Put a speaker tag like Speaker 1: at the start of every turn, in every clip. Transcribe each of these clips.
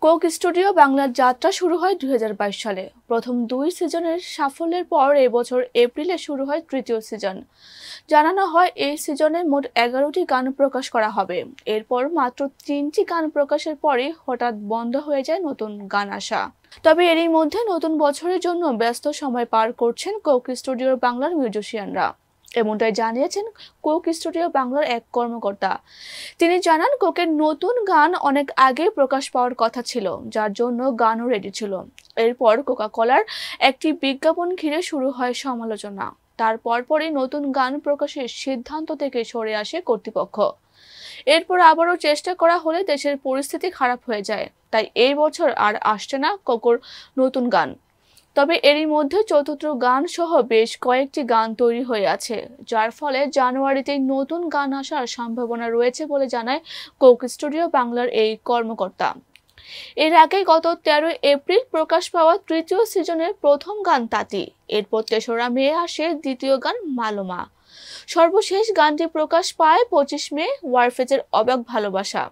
Speaker 1: Coke studio বাংলার যাত্রা শুরু হয় 2022 সালে। প্রথম 2 সিজনের সাফল্যের পর এবছর এপ্রিলে শুরু হয় তৃতীয় সিজন। জানানো হয় এই সিজনে মোট 11টি গান প্রকাশ করা হবে। এরপর মাত্র 3টি গান প্রকাশের পরই হঠাৎ বন্ধ হয়ে যায় নতুন গান আসা। তবে এরই মধ্যে নতুন বছরের জন্য ব্যস্ত সময় পার করছেন কোক স্টুডিও বাংলার মিউজিশিয়ানরা। এমনটাই জানিয়েছেন কোক স্টুডিও বাংলার এক কর্মকর্তা। তিনি জানান, কোকের নতুন গান অনেক আগে প্রকাশ পাওয়ার কথা ছিল, যার জন্য গানও রেডি ছিল। এরপর কোকা কোলার একটি বিজ্ঞাপন ঘিরে শুরু হয় সমালোচনা। তার পরপরই নতুন গান প্রকাশের সিদ্ধান্ত থেকে সরে আসে কর্তৃপক্ষ। এরপর আবারও চেষ্টা করা হলে দেশের পরিস্থিতি খারাপ হয়ে যায়, তাই এই বছর আর আসছে না কোকোর নতুন গান। তবে এরই মধ্যে চতুর্থ গান সহ বেশ কয়েকটি গান তৈরি হয়ে আছে, যার ফলে জানুয়ারিতেই নতুন গান আসার সম্ভাবনা রয়েছে বলে জানায় কোক স্টুডিও বাংলার এই কর্মকর্তা। এর আগে গত 13 এপ্রিল প্রকাশ পাওয়া তৃতীয় সিজনের প্রথম গান তাঁতি। এরপর 3রা মে আসে দ্বিতীয় গান মালোমা। সর্বশেষ গানটি প্রকাশ পায় 25 মে, ওয়ারফেজের অবাক ভালোবাসা।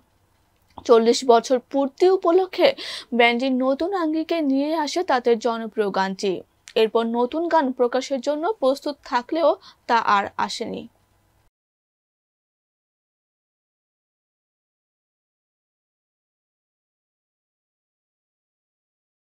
Speaker 1: 40 বছর পূর্তি উপলক্ষে ব্যান্ডটি নতুন আঙ্গিকে নিয়ে আসে তাদের জনপ্রিয় গানটি। এরপর নতুন গান প্রকাশের জন্য প্রস্তুত থাকলেও তা আর আসেনি।